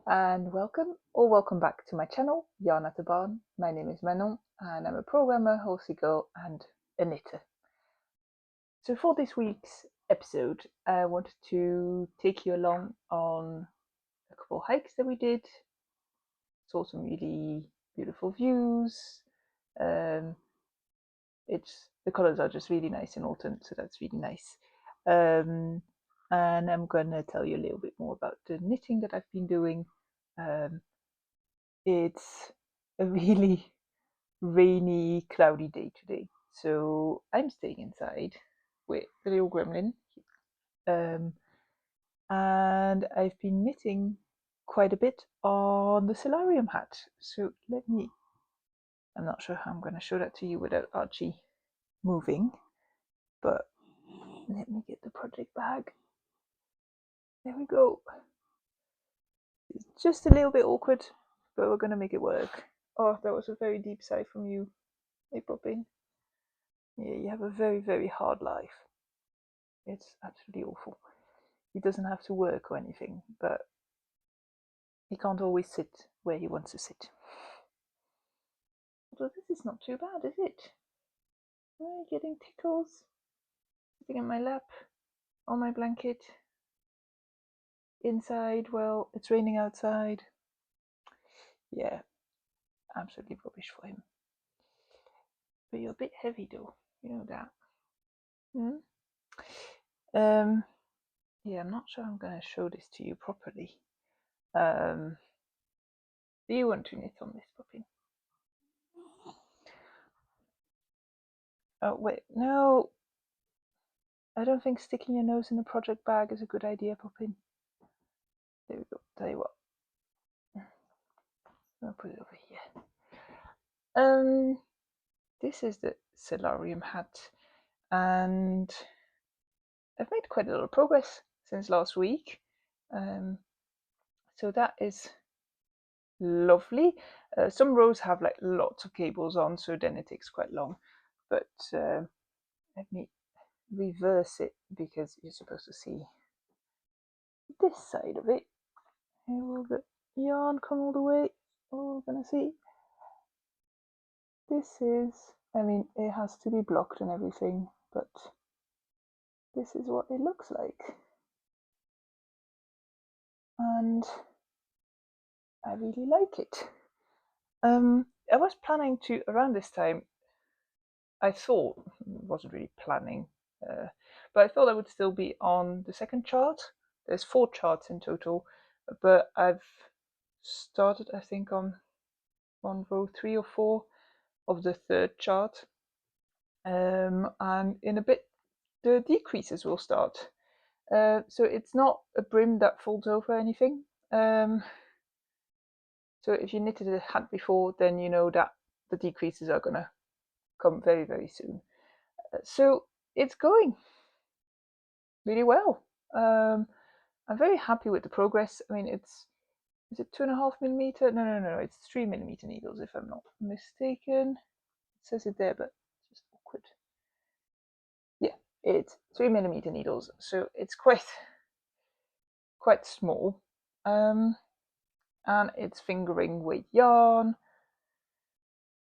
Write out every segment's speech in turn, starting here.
and welcome or welcome back to my channel, Yarn at the Barn. My name is Manon and I'm a programmer, horsey girl and a knitter. So for this week's episode, I wanted to take you along on a couple of hikes that we did. Saw some really beautiful views. The colours are just really nice in autumn, so that's really nice. And I'm gonna tell you a little bit more about the knitting that I've been doing. It's a really rainy, cloudy day today, so I'm staying inside with the little gremlin, and I've been knitting quite a bit on the Celarium hat. So I'm not sure how I'm going to show that to you without Archie moving, but let me get the project bag. There we go. It's just a little bit awkward, but we're going to make it work. Oh, that was a very deep sigh from you. Hey, Poppin. Yeah, you have a very, very hard life. It's absolutely awful. He doesn't have to work or anything, but he can't always sit where he wants to sit. Although this is not too bad, is it? Am I getting tickles? Sitting in my lap, on my blanket, inside. Well, it's raining outside. Yeah, absolutely rubbish for him. But you're a bit heavy though, you know that. Yeah, I'm not sure I'm going to show this to you properly. Do you want to knit on this, puppy? Oh, wait, no. I don't think sticking your nose in a project bag is a good idea, Poppin. There we go. Tell you what. I'll put it over here. This is the Celarium hat, and I've made quite a lot of progress since last week. So that is lovely. Some rows have like lots of cables on, so then it takes quite long. But let me reverse it because you're supposed to see this side of it. Here will the yarn come all the way. Oh, we're gonna see. This is, I mean, it has to be blocked and everything, but this is what it looks like. And I really like it. I was planning to, around this time, I thought, wasn't really planning, but I thought I would still be on the second chart. There's 4 charts in total, but I've started, I think, on row 3 or 4 of the third chart. And in a bit, the decreases will start. So it's not a brim that folds over anything. So if you knitted a hat before, then you know that the decreases are going to come very, very soon. So it's going really well. I'm very happy with the progress. I mean, is it 2.5mm? No, it's 3mm needles if I'm not mistaken. It says it there, but it's just awkward. Yeah, it's 3mm needles, so it's quite small. And it's fingering weight yarn.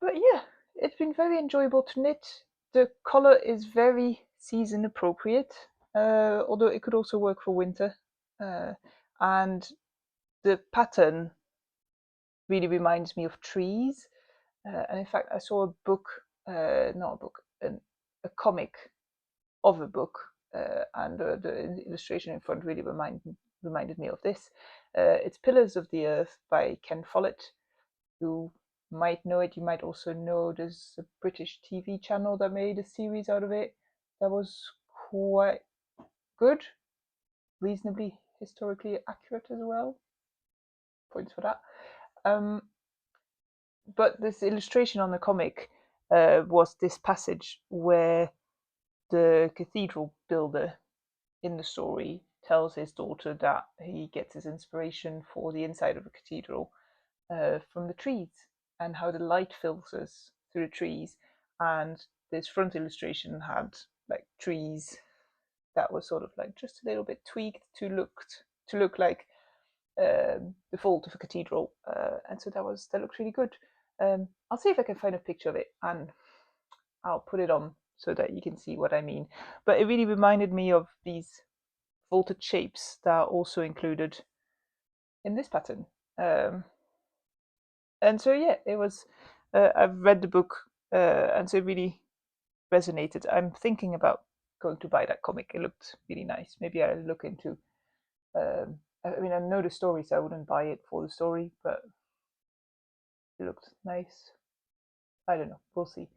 But yeah, it's been very enjoyable to knit. The colour is very season appropriate, although it could also work for winter. And the pattern really reminds me of trees. And in fact, I saw a book, not a book, a comic of a book, and the illustration in front really reminded me of this. It's Pillars of the Earth by Ken Follett. You might know it. You might also know there's a British TV channel that made a series out of it that was quite good, reasonably historically accurate as well. Points for that. But this illustration on the comic was this passage where the cathedral builder in the story tells his daughter that he gets his inspiration for the inside of a cathedral from the trees and how the light filters through the trees. And this front illustration had like trees that were sort of like just a little bit tweaked to look like the fold of a cathedral, and so that looked really good. I'll see if I can find a picture of it and I'll put it on so that you can see what I mean. But it really reminded me of these vaulted shapes that are also included in this pattern. And so yeah, it was. I've read the book, and so it really resonated. I'm thinking about going to buy that comic. It looked really nice. Maybe I'll look into. I mean, I know the story, so I wouldn't buy it for the story, but it looked nice. I don't know. We'll see.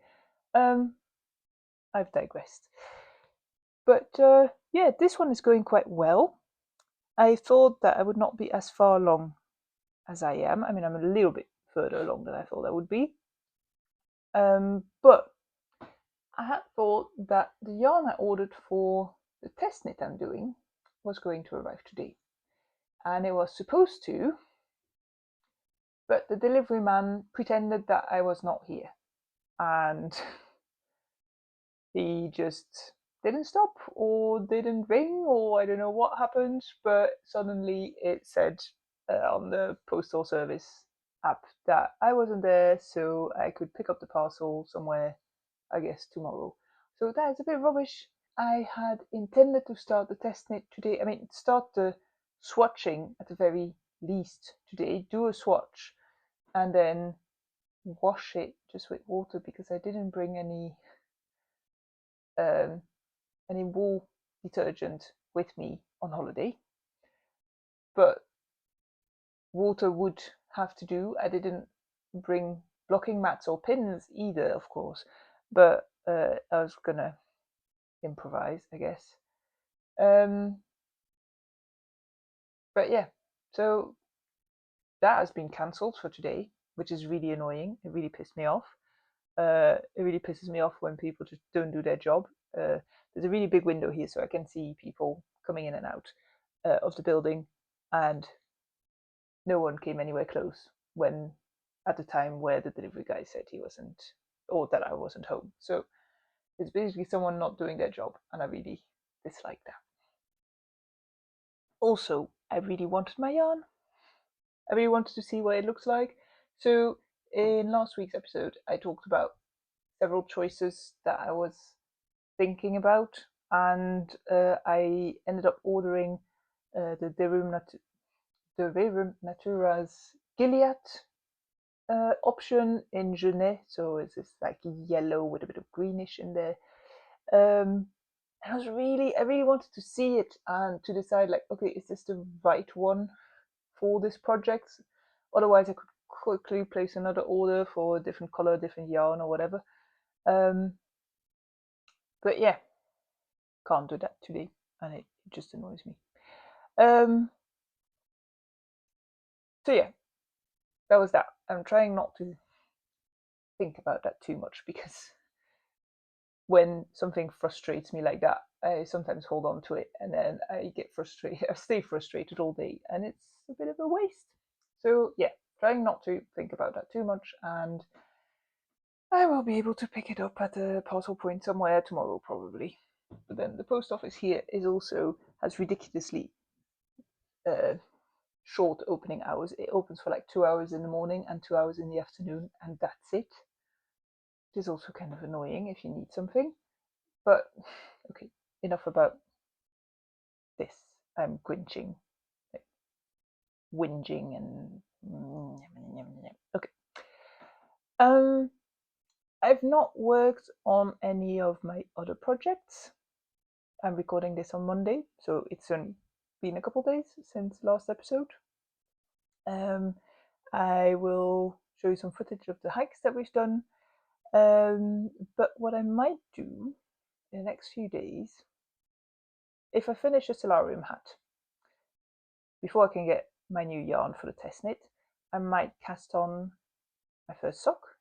I've digressed. But yeah, this one is going quite well. I thought that I would not be as far along as I am. I mean, I'm a little bit further along than I thought I would be. But I had thought that the yarn I ordered for the test knit I'm doing was going to arrive today. And it was supposed to, but the delivery man pretended that I was not here. And he just didn't stop or didn't ring, or I don't know what happened, but suddenly it said on the postal service app that I wasn't there, so I could pick up the parcel somewhere, I guess tomorrow. So that is a bit rubbish. I had intended to start the test knit today. I mean, start the swatching at the very least today, do a swatch, and then wash it just with water because I didn't bring any wool detergent with me on holiday. But water would have to do. I didn't bring blocking mats or pins either, of course, but I was gonna improvise, I guess. But yeah, so that has been cancelled for today, which is really annoying. It really pissed me off. It really pisses me off when people just don't do their job. There's a really big window here, so I can see people coming in and out of the building, and no one came anywhere close when at the time where the delivery guy said he wasn't, or that I wasn't home. So it's basically someone not doing their job, and I really dislike that. Also, I really wanted my yarn. I really wanted to see what it looks like. So in last week's episode, I talked about several choices that I was thinking about, and I ended up ordering the Rerum Natura's Gilead option in Genet. So it's this like yellow with a bit of greenish in there. I really wanted to see it and to decide like, okay, is this the right one for this project? Otherwise, I could quickly place another order for a different color, different yarn, or whatever. But yeah, can't do that today, and it just annoys me. So yeah, that was that. I'm trying not to think about that too much because when something frustrates me like that, I sometimes hold on to it and then I get frustrated. I stay frustrated all day, and it's a bit of a waste. So yeah, trying not to think about that too much, and I will be able to pick it up at a parcel point somewhere tomorrow probably. But then the post office here has ridiculously short opening hours. It opens for like 2 hours in the morning and 2 hours in the afternoon, and that's it. It is also kind of annoying if you need something. But okay, enough about this. I'm whinging and okay. I've not worked on any of my other projects. I'm recording this on Monday, so it's only been a couple days since last episode. I will show you some footage of the hikes that we've done. But what I might do in the next few days, if I finish a Celarium hat before I can get my new yarn for the test knit, I might cast on my first sock.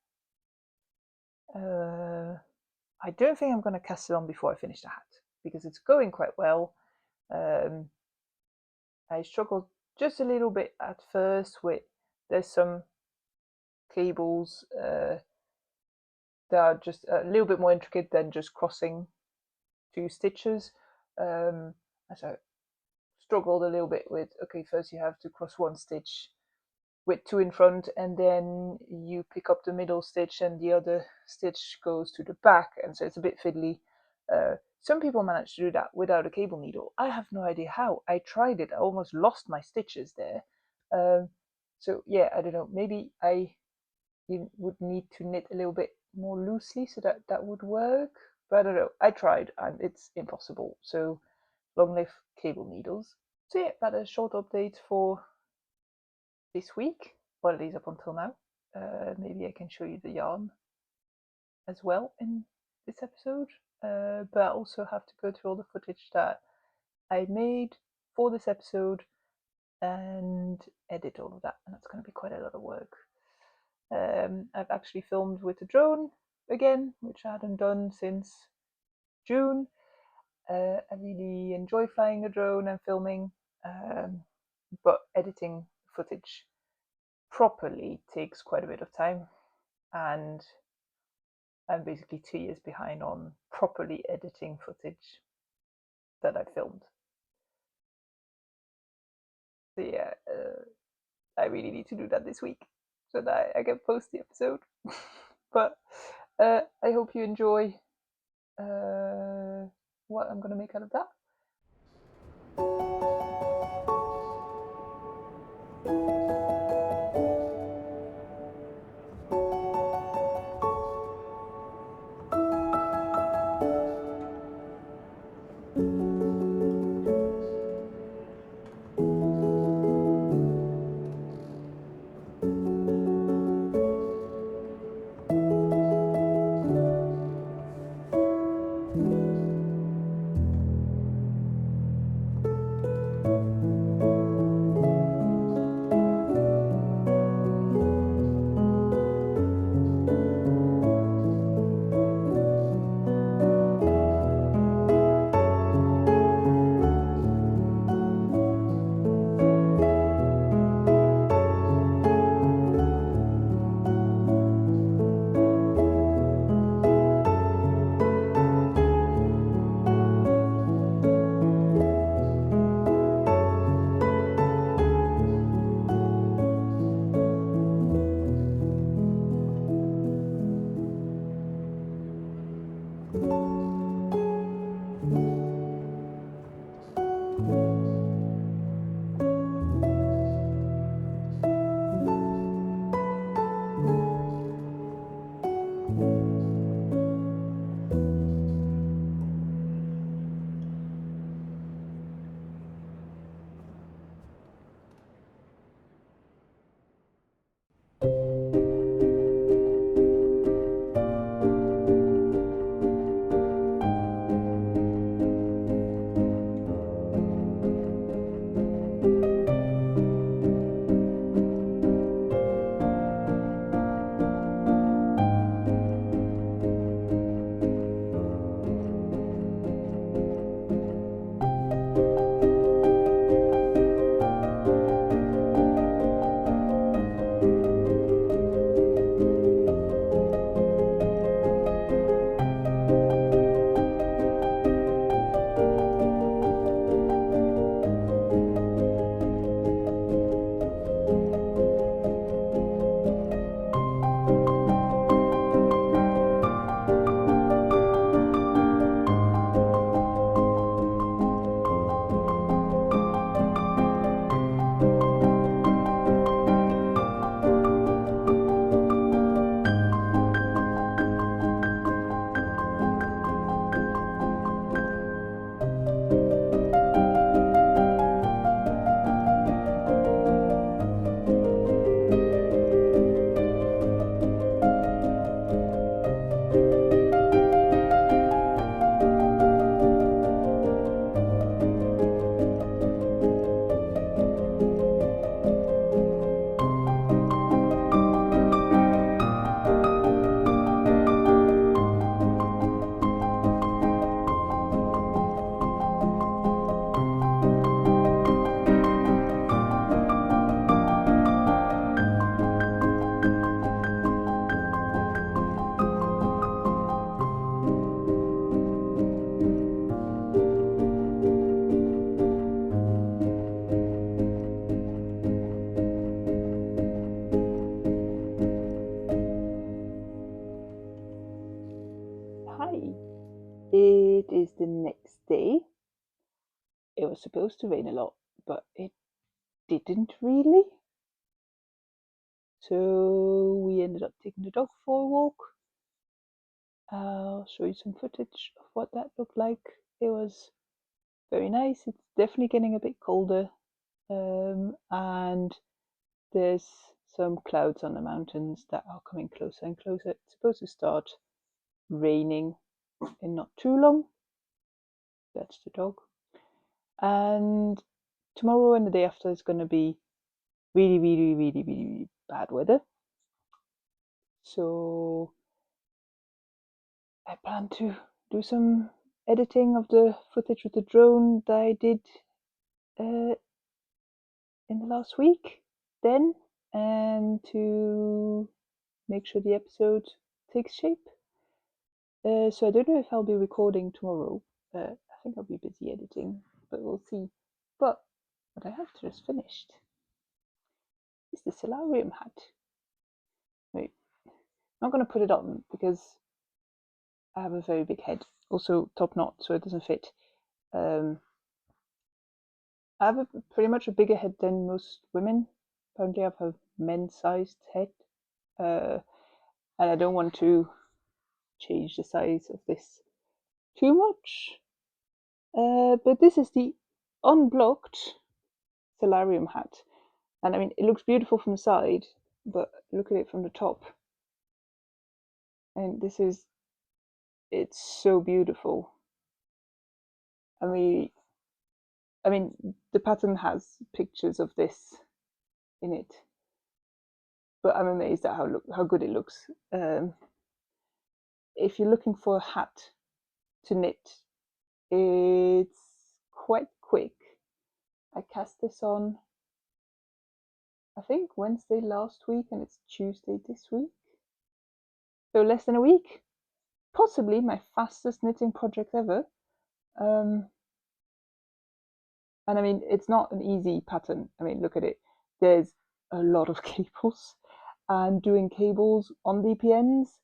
I don't think I'm going to cast it on before I finish the hat because it's going quite well. I struggled just a little bit at first with there's some cables that are just a little bit more intricate than just crossing two stitches. So I struggled a little bit with, okay, first you have to cross one stitch with two in front, and then you pick up the middle stitch and the other stitch goes to the back, and so it's a bit fiddly. Some people manage to do that without a cable needle. I have no idea how. I tried it. I almost lost my stitches there. So yeah, I don't know. Maybe you would need to knit a little bit more loosely so that that would work. But I don't know. I tried and it's impossible. So long live cable needles. So yeah, that is a short update for this week, well, at least up until now. Maybe I can show you the yarn as well in this episode, but I also have to go through all the footage that I made for this episode and edit all of that, and that's going to be quite a lot of work. I've actually filmed with a drone again, which I hadn't done since June. I really enjoy flying a drone and filming, but editing footage properly takes quite a bit of time, and I'm basically 2 years behind on properly editing footage that I filmed. So yeah, I really need to do that this week so that I can post the episode. But I hope you enjoy what I'm going to make out of that. was supposed to rain a lot, but it didn't really. So we ended up taking the dog for a walk. I'll show you some footage of what that looked like. It was very nice. It's definitely getting a bit colder, and there's some clouds on the mountains that are coming closer and closer. It's supposed to start raining in not too long. That's the dog. And tomorrow and the day after is going to be really, really, really, really, really bad weather. So I plan to do some editing of the footage with the drone that I did in the last week then, and to make sure the episode takes shape. So I don't know if I'll be recording tomorrow. I think I'll be busy editing, but we'll see. But what I have just finished is the Celarium hat. Wait, I'm not going to put it on because I have a very big head. Also top knot, so it doesn't fit. I have pretty much a bigger head than most women. Apparently I have a men's-sized head. And I don't want to change the size of this too much. But this is the unblocked Celarium hat. And I mean, it looks beautiful from the side, but look at it from the top. And it's so beautiful. I mean, the pattern has pictures of this in it, but I'm amazed at how good it looks. If you're looking for a hat to knit, it's quite quick. I cast this on, I think, Wednesday last week, and it's Tuesday this week. So less than a week. Possibly my fastest knitting project ever. And I mean, it's not an easy pattern. I mean, look at it. There's a lot of cables, and doing cables on DPNs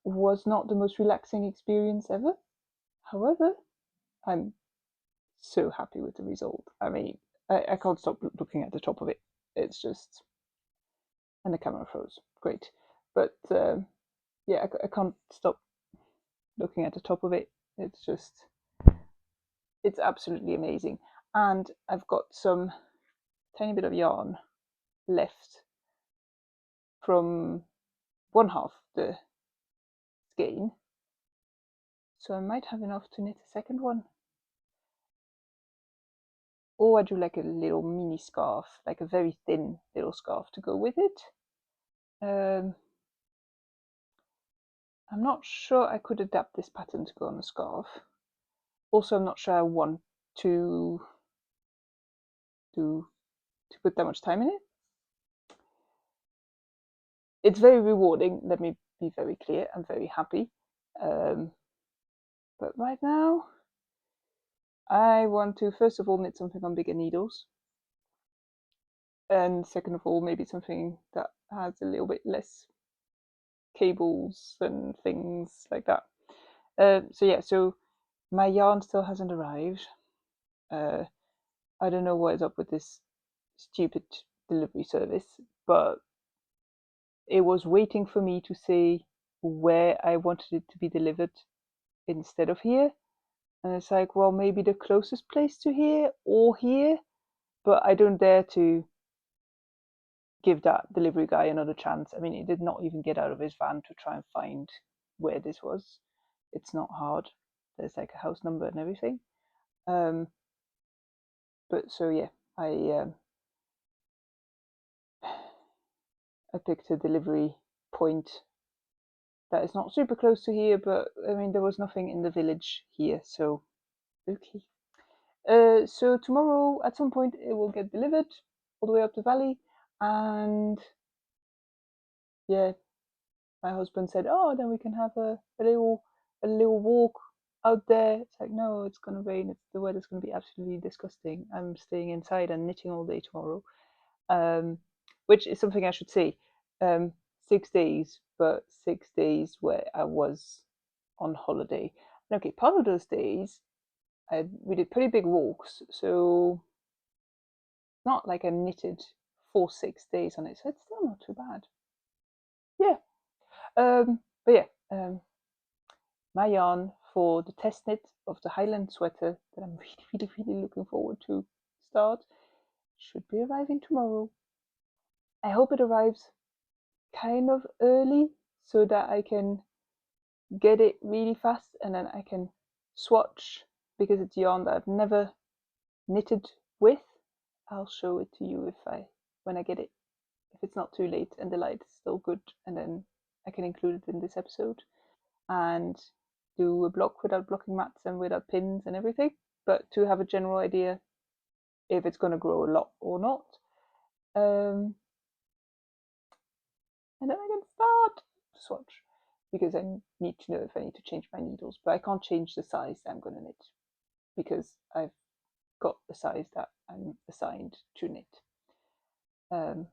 was not the most relaxing experience ever. However, I'm so happy with the result. I mean, I can't stop looking at the top of it. It's just, and the camera froze. Great, but yeah, I can't stop looking at the top of it. It's absolutely amazing. And I've got some tiny bit of yarn left from one half the skein, so I might have enough to knit a second one. Or I do like a little mini scarf, like a very thin little scarf to go with it. I'm not sure I could adapt this pattern to go on a scarf. Also, I'm not sure I want to put that much time in it. It's very rewarding, let me be very clear. I'm very happy. But right now, I want to, first of all, knit something on bigger needles. And second of all, maybe something that has a little bit less cables and things like that. So yeah, so my yarn still hasn't arrived. I don't know what is up with this stupid delivery service, but it was waiting for me to say where I wanted it to be delivered instead of here. And it's like, well, maybe the closest place to here or here, but I don't dare to give that delivery guy another chance. I mean, he did not even get out of his van to try and find where this was. It's not hard. There's like a house number and everything. But so yeah, I picked a delivery point that is not super close to here, but I mean, there was nothing in the village here, so okay. So tomorrow at some point it will get delivered all the way up the valley, and yeah, my husband said, oh, then we can have a little walk out there. It's like, no, it's gonna rain, the weather's gonna be absolutely disgusting. I'm staying inside and knitting all day tomorrow. Which is something I should say. 6 days, but 6 days where I was on holiday. And okay, part of those days we did pretty big walks, so not like I knitted 4-6 days on it, so it's still not too bad. Yeah. But yeah, my yarn for the test knit of the Highland sweater that I'm really looking forward to start should be arriving tomorrow. I hope it arrives kind of early so that I can get it really fast and then I can swatch, because it's yarn that I've never knitted with. I'll show it to you when I get it, if it's not too late and the light is still good, and then I can include it in this episode and do a block without blocking mats and without pins and everything, but to have a general idea if it's going to grow a lot or not. And then I can start to swatch, because I need to know if I need to change my needles, but I can't change the size I'm going to knit because I've got the size that I'm assigned to knit. So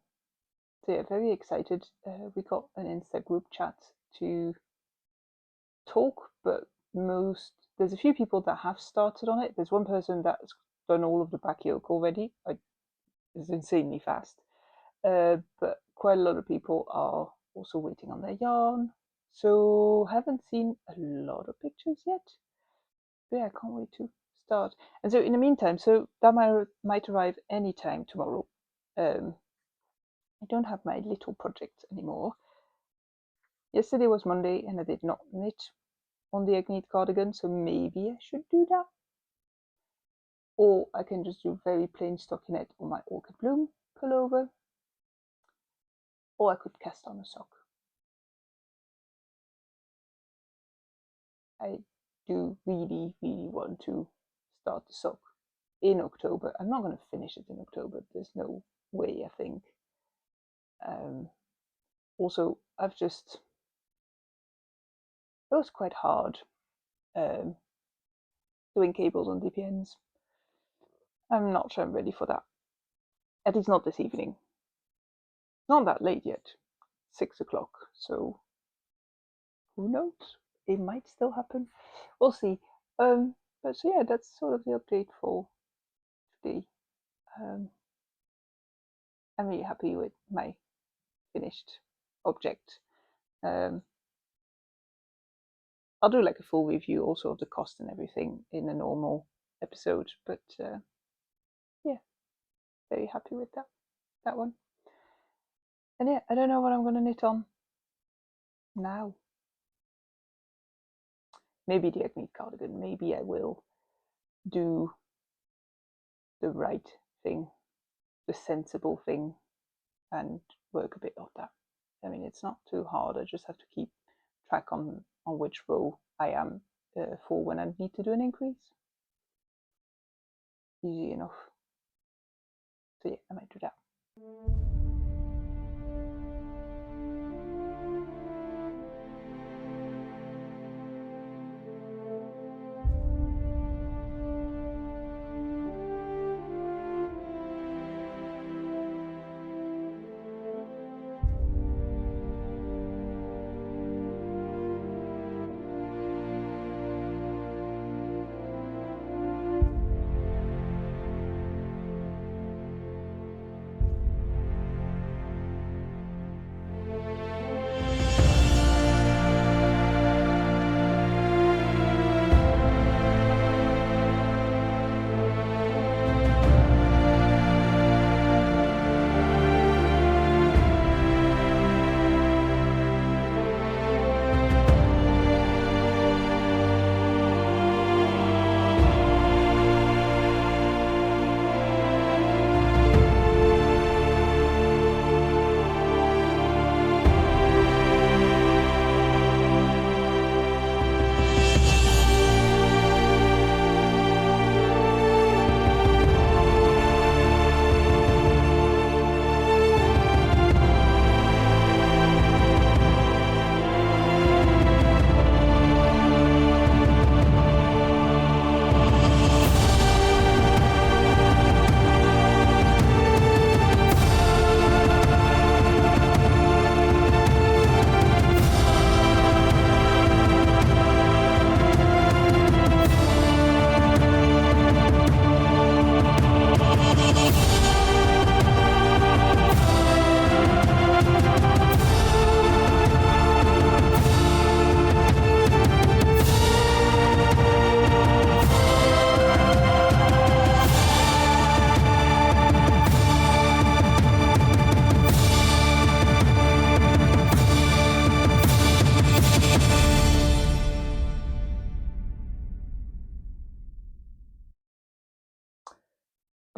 yeah, very excited. We got an Insta group chat to talk, but there's a few people that have started on it. There's one person that's done all of the back yoke already. It's insanely fast. But quite a lot of people are also waiting on their yarn, so haven't seen a lot of pictures yet. But yeah, I can't wait to start. And so in the meantime, so that might arrive anytime tomorrow. I don't have my little projects anymore. Yesterday was Monday and I did not knit on the Agnete cardigan, so maybe I should do that. Or I can just do very plain stockinette on my Orchid Bloom pullover. Or I could cast on a sock. I do really want to start the sock in October. I'm not going to finish it in October. There's no way, I think. Also, it was quite hard doing cables on DPNs. I'm not sure I'm ready for that. At least not this evening. Not that late yet. 6 o'clock, so who knows? It might still happen. We'll see. But so yeah, that's sort of the update for today. I'm really happy with my finished object. I'll do like a full review also of the cost and everything in a normal episode, but yeah, very happy with that one. And yeah, I don't know what I'm going to knit on now. Maybe the Agnete cardigan. Maybe I will do the right thing, the sensible thing, and work a bit of that. I mean, it's not too hard. I just have to keep track on which row I am for when I need to do an increase. Easy enough. So yeah, I might do that.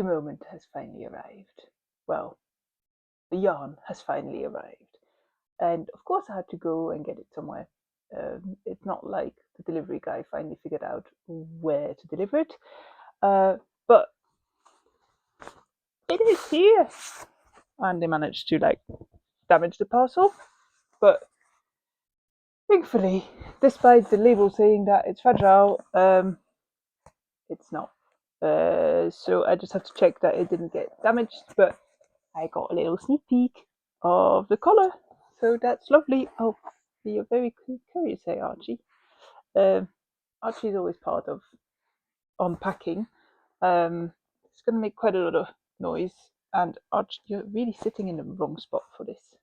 moment has finally arrived. Well, the yarn has finally arrived. And of course, I had to go and get it somewhere. It's not like the delivery guy finally figured out where to deliver it. But it is here. And they managed to damage the parcel. But thankfully, despite the label saying that it's fragile, it's not. So I just have to check that it didn't get damaged. But I got a little sneak peek of the collar. So that's lovely. Oh, you're very curious, hey Archie. Archie's always part of unpacking. It's going to make quite a lot of noise. And Archie, you're really sitting in the wrong spot for this.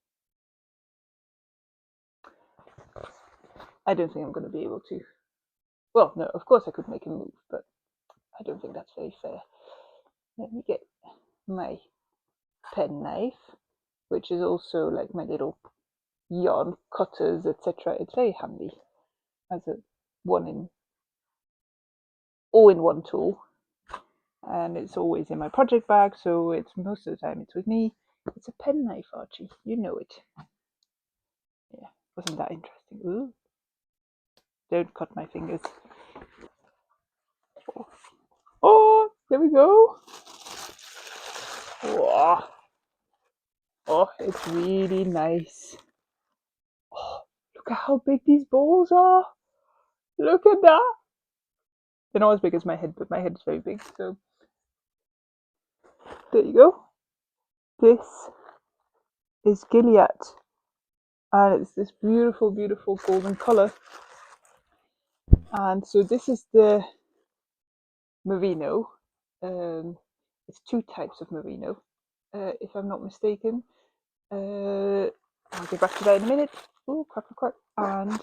I don't think I'm going to be able to. Well, no, of course I could make him move, but I don't think that's very fair. Let me get my pen knife, which is also like my little yarn cutters, etc. It's very handy as a all-in-one tool, and it's always in my project bag, so it's most of the time it's with me. It's a pen knife, Archie. You know it. Yeah, wasn't that interesting? Ooh. Don't cut my fingers. Oh, there we go. Oh, oh, it's really nice. Oh, look at how big these balls are. Look at that. They're not as big as my head, but my head is very big. So there you go. This is Gilead. And it's this beautiful, beautiful golden color. And so this is the merino. It's two types of merino, if I'm not mistaken. I'll get back to that in a minute. Oh, crack, crack, crack. And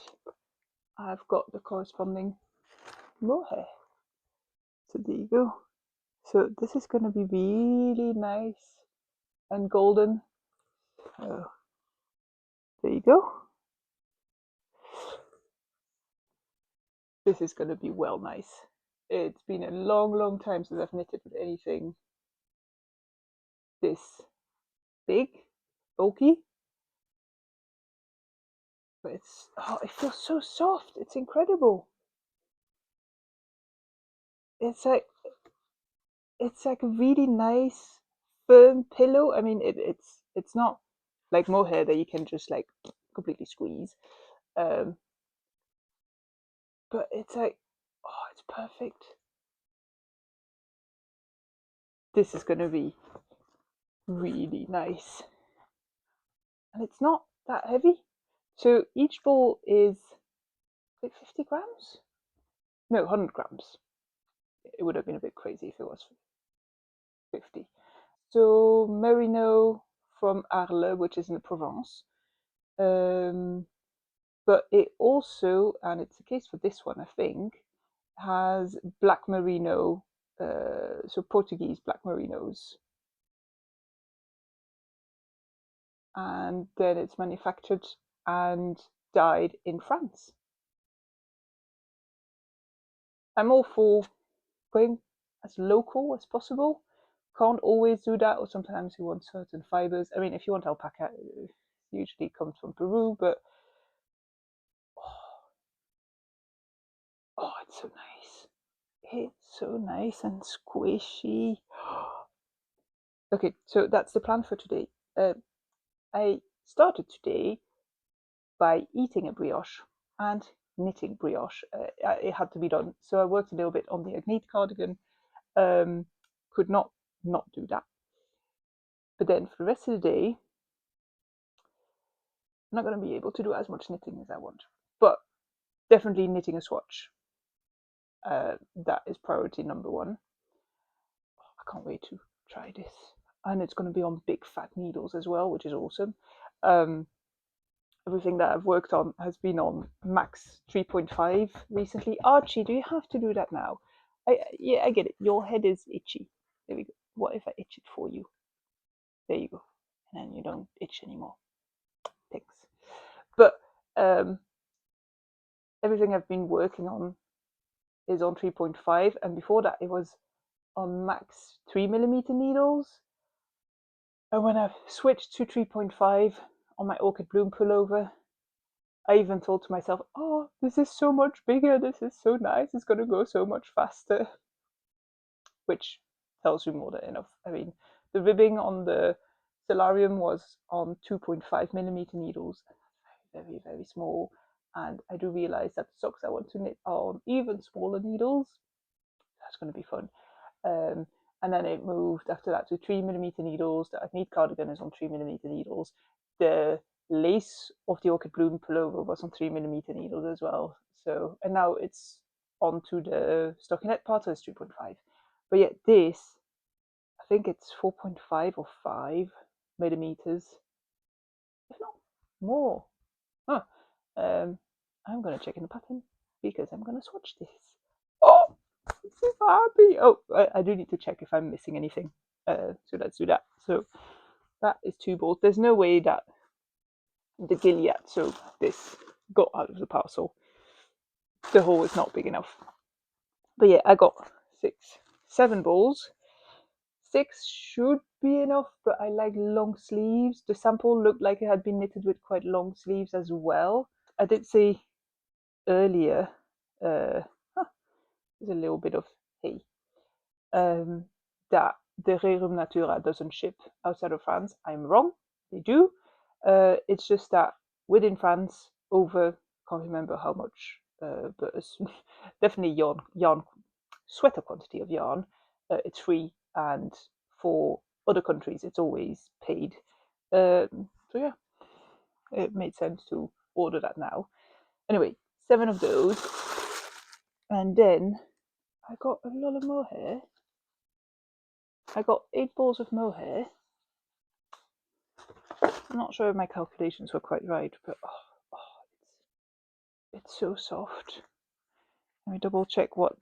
I've got the corresponding mohair. So there you go. So this is going to be really nice and golden. So there you go. This is going to be well nice. It's been a long, long time since I've knitted with anything this big, bulky. But it feels so soft. It's incredible. It's like a really nice, firm pillow. I mean, it's not like mohair that you can just like completely squeeze. But it's like, oh, it's perfect. This is going to be really nice. And it's not that heavy. So each ball is like 50 grams? No, 100 grams. It would have been a bit crazy if it was 50. So merino from Arles, which is in the Provence. But it also, and it's the case for this one, I think, has black merino, so Portuguese black merinos. And then it's manufactured and dyed in France. I'm all for going as local as possible. Can't always do that, or sometimes you want certain fibers. I mean, if you want alpaca, it usually comes from Peru, but oh, it's so nice. It's so nice and squishy. Okay, so that's the plan for today. I started today by eating a brioche and knitting brioche. It had to be done, so I worked a little bit on the Agnete cardigan. Could not do that. But then for the rest of the day, I'm not going to be able to do as much knitting as I want. But definitely knitting a swatch. That is priority number one. I can't wait to try this. And it's going to be on big fat needles as well, which is awesome. Everything that I've worked on has been on max 3.5 recently. Archie, do you have to do that now? Yeah, I get it. Your head is itchy. There we go. What if I itch it for you? There you go. And then you don't itch anymore. Thanks. But everything I've been working on is on 3.5, and before that it was on max 3mm needles. And when I've switched to 3.5 on my Orchid Bloom pullover, I even thought to myself, oh, this is so much bigger, this is so nice, it's going to go so much faster. Which tells you more than enough. I mean, the ribbing on the Celarium was on 2.5mm needles, very, very small. And I do realize that the socks I want to knit are on even smaller needles. That's going to be fun. And then it moved after that to 3mm needles. The Agnete cardigan is on 3mm needles. The lace of the Orchid Bloom pullover was on 3mm needles as well. So, and now it's onto the stockinette part, so it's 3.5. But yet this, I think it's 4.5 or 5 millimeters, if not more. Huh. I'm going to check in the pattern because I'm going to swatch this. Oh, I'm so happy. Oh, I do need to check if I'm missing anything. So let's do that. So that is 2 balls. There's no way that the Gilead, so this, got out of the parcel. The hole is not big enough. But yeah, I got 7 balls. 6 should be enough, but I like long sleeves. The sample looked like it had been knitted with quite long sleeves as well. I did say earlier, there's a little bit of hay, that the Rerum Natura doesn't ship outside of France. I'm wrong, they do. It's just that within France, over, can't remember how much, but definitely yarn, sweater quantity of yarn, it's free, and for other countries it's always paid. So yeah, it made sense to order that now. Anyway, 7 of those, and then I got a lot of mohair. I got 8 balls of mohair. I'm not sure if my calculations were quite right, but it's so soft. Let me double check what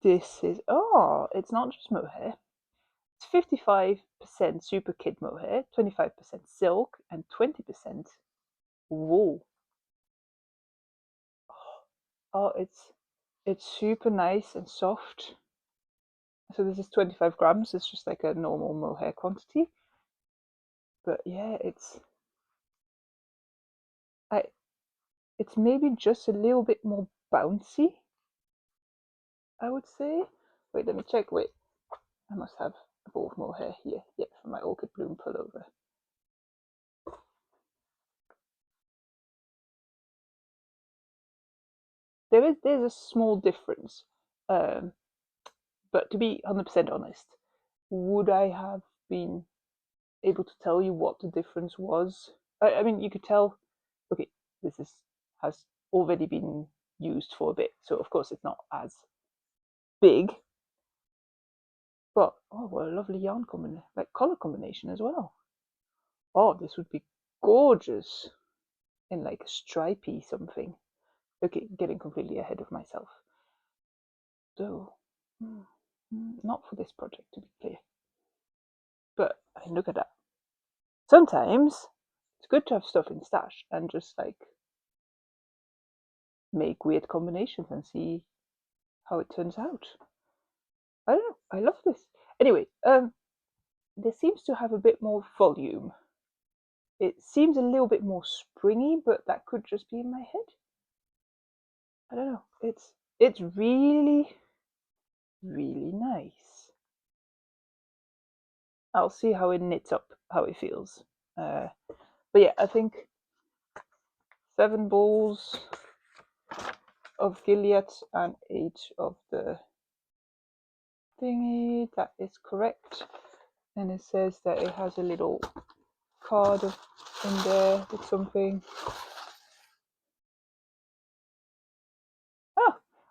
this is. Oh, it's not just mohair. It's 55% super kid mohair, 25% silk, and 20% wool. Oh, it's super nice and soft. So this is 25 grams. It's just like a normal mohair quantity. But yeah, it's maybe just a little bit more bouncy, I would say. Wait, let me check. Wait, I must have a ball of mohair here. Yeah, from my Orchid Bloom pullover. There's a small difference, but to be 100% honest, would I have been able to tell you what the difference was? I mean, you could tell. Okay, has already been used for a bit, so of course it's not as big. But oh, what a lovely yarn combination, like color combination as well. Oh, this would be gorgeous in like a stripy something. Okay, getting completely ahead of myself. So, not for this project, to be clear. But I mean, look at that. Sometimes it's good to have stuff in stash and just like make weird combinations and see how it turns out. I don't know. I love this. Anyway, this seems to have a bit more volume. It seems a little bit more springy, but that could just be in my head. I don't know. It's really, really nice. I'll see how it knits up, how it feels. But yeah, I think 7 balls of Gilead and 8 of the thingy. That is correct. And it says that it has a little card in there with something.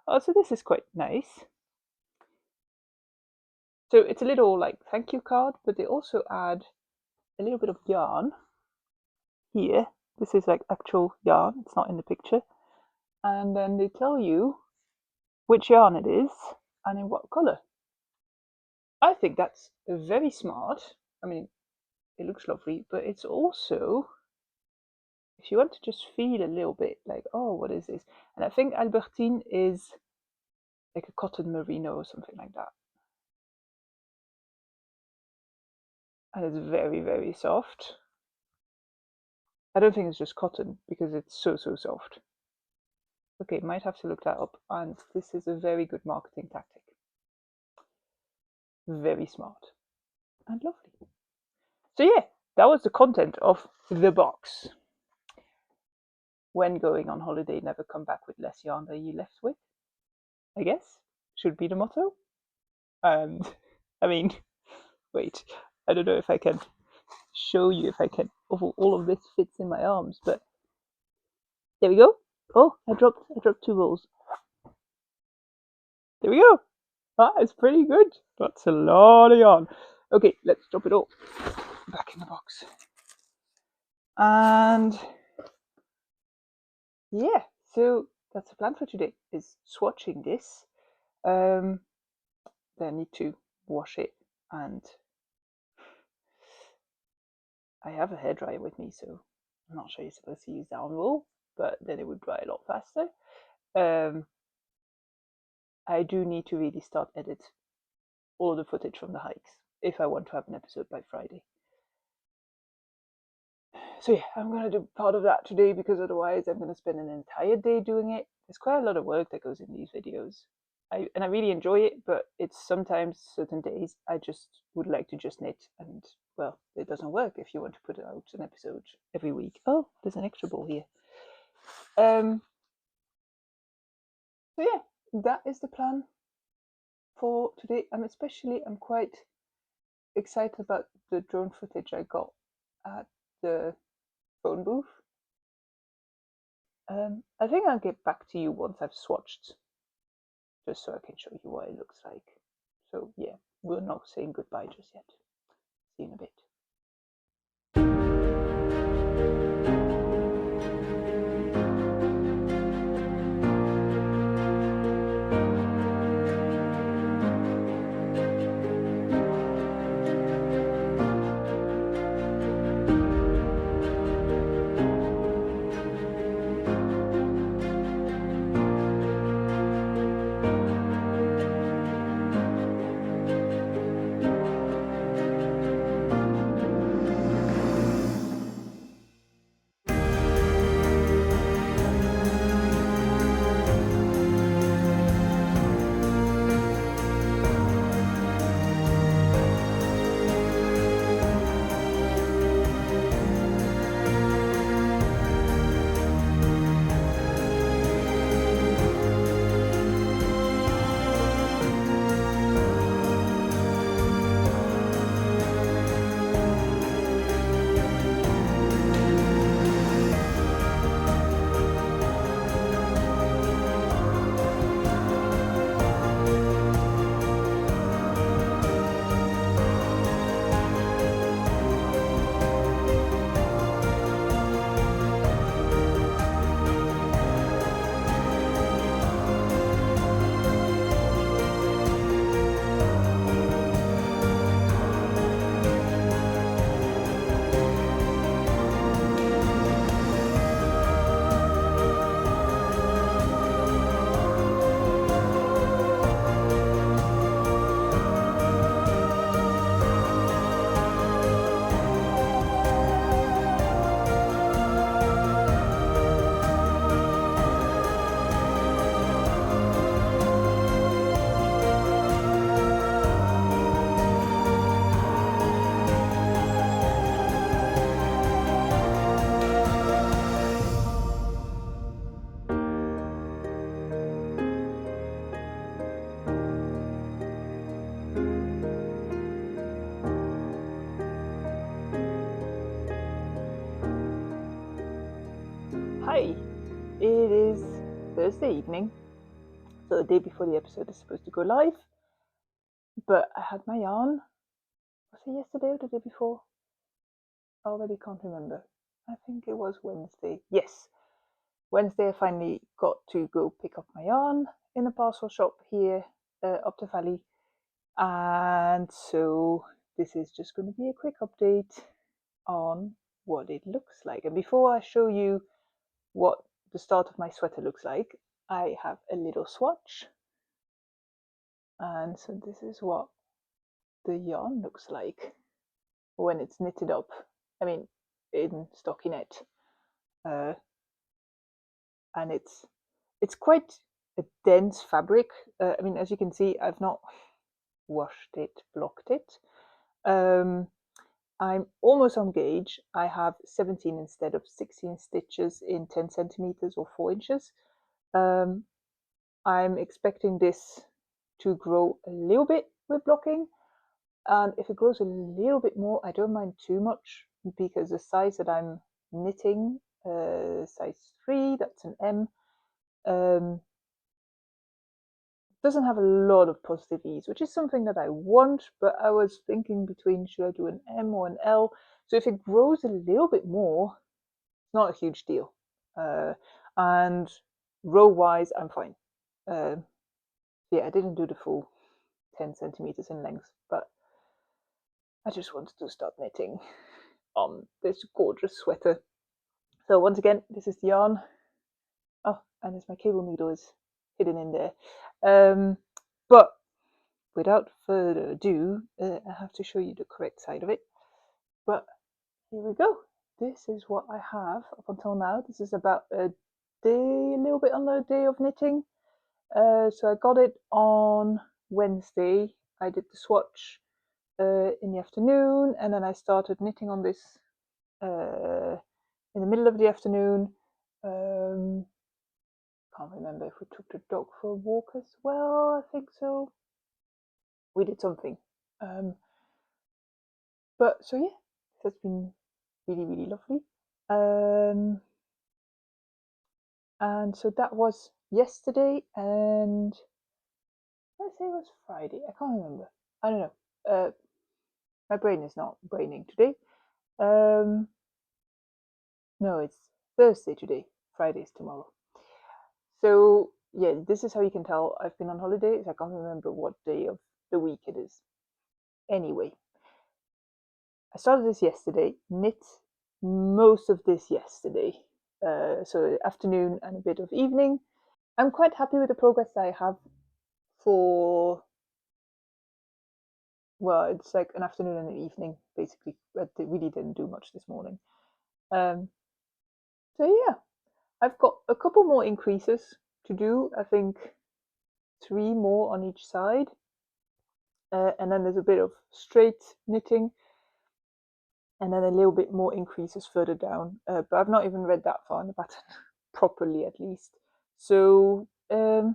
Oh, so this is quite nice. So it's a little like thank you card, but they also add a little bit of yarn here. This is like actual yarn, it's not in the picture. And then they tell you which yarn it is and in what color. I think that's very smart. I mean, it looks lovely, but it's also, if you want to just feel a little bit like, oh, what is this? And I think Albertine is like a cotton merino or something like that. And it's very, very soft. I don't think it's just cotton because it's so soft. Okay, might have to look that up. And this is a very good marketing tactic. Very smart and lovely. So yeah, that was the content of the box. When going on holiday, never come back with less yarn than you left with, I guess, should be the motto. And I mean, wait, I don't know if I can show you if I can. All of this fits in my arms, but there we go. Oh, I dropped 2 rolls. There we go. It's pretty good. That's a lot of yarn. Okay, let's drop it all back in the box. And yeah, so that's the plan for today, is swatching this. Then I need to wash it, and I have a hairdryer with me, so I'm not sure you're supposed to use down wool, but then it would dry a lot faster. I do need to really start edit all of the footage from the hikes if I want to have an episode by Friday. So yeah, I'm going to do part of that today because otherwise I'm going to spend an entire day doing it. There's quite a lot of work that goes in these videos. I really enjoy it, but it's sometimes certain days I just would like to just knit, and well, it doesn't work if you want to put out an episode every week. Oh, there's an extra ball here. So yeah, that is the plan for today. I'm quite excited about the drone footage I got at the phone booth. I think I'll get back to you once I've swatched, just so I can show you what it looks like. So yeah, we're not saying goodbye just yet. See you in a bit. Hi, it is Thursday evening, so the day before the episode is supposed to go live, but I had my yarn. Was it yesterday or the day before? I already can't remember. I think it was Wednesday. Yes, Wednesday I finally got to go pick up my yarn in a parcel shop here up the valley, and so this is just going to be a quick update on what it looks like. And before I show you what the start of my sweater looks like, I have a little swatch And so this is what the yarn looks like when it's knitted up. I mean, in stockinette, and it's quite a dense fabric. I mean, as you can see, I've not washed it, blocked it. I'm almost on gauge. I have 17 instead of 16 stitches in 10 centimeters or 4 inches. I'm expecting this to grow a little bit with blocking, and if it grows a little bit more, I don't mind too much, because the size that I'm knitting, size 3, that's an M, doesn't have a lot of positive ease, which is something that I want, but I was thinking between should I do an M or an L. So if it grows a little bit more, it's not a huge deal. And row wise, I'm fine. Yeah, I didn't do the full 10 centimeters in length, but I just wanted to start knitting on this gorgeous sweater. So once again, this is the yarn. Oh, and there's my cable needle is hidden in there. But without further ado, I have to show you the correct side of it. But here we go. This is what I have up until now. This is about a little bit under a day of knitting. So I got it on Wednesday. I did the swatch in the afternoon, and then I started knitting on this in the middle of the afternoon. Can't remember if we took the dog for a walk as well. I think so. We did something. But so yeah, that's been really, really lovely. And so that was yesterday, and let's say it was Friday. I can't remember. I don't know. My brain is not braining today. No, it's Thursday today. Friday is tomorrow. So yeah, this is how you can tell I've been on holidays. I can't remember what day of the week it is. Anyway, I started this yesterday, knit most of this yesterday. So afternoon and a bit of evening. I'm quite happy with the progress that I have for, well, it's like an afternoon and an evening, basically. I really didn't do much this morning. So yeah, I've got a couple more increases to do. I think 3 more on each side. And then there's a bit of straight knitting, and then a little bit more increases further down. But I've not even read that far in the pattern properly, at least. So yeah,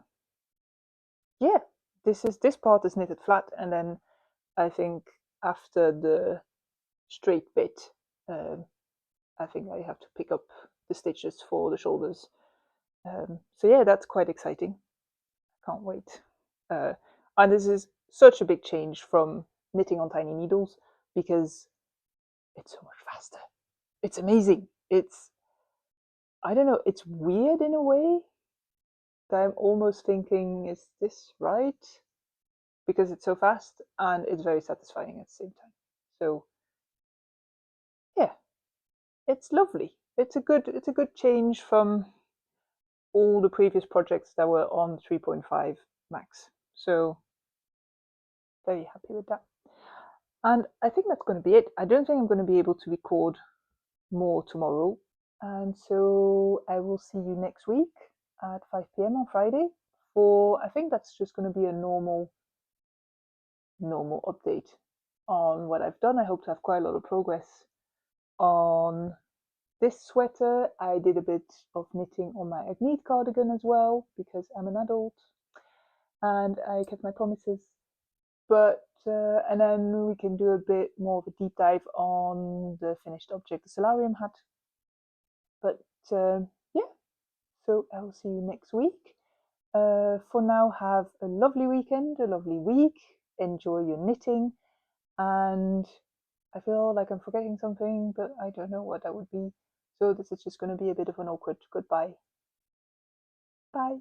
this part is knitted flat, and then I think after the straight bit, I think I have to pick up the stitches for the shoulders. So yeah, that's quite exciting. Can't wait. And this is such a big change from knitting on tiny needles, because it's so much faster. It's amazing. It's, I don't know, it's weird in a way that I'm almost thinking, is this right? Because it's so fast, and it's very satisfying at the same time. So yeah, it's lovely. It's a good change from all the previous projects that were on 3.5 max. So very happy with that. And I think that's going to be it. I don't think I'm going to be able to record more tomorrow. And so I will see you next week at 5 p.m. on Friday for, I think that's just going to be a normal update on what I've done. I hope to have quite a lot of progress on this sweater. I did a bit of knitting on my Agnete cardigan as well, because I'm an adult and I kept my promises. But and then we can do a bit more of a deep dive on the finished object the Celarium hat. But yeah, so I will see you next week. For now, have a lovely weekend, a lovely week. Enjoy your knitting, and I feel like I'm forgetting something, but I don't know what that would be. So this is just going to be a bit of an awkward goodbye. Bye.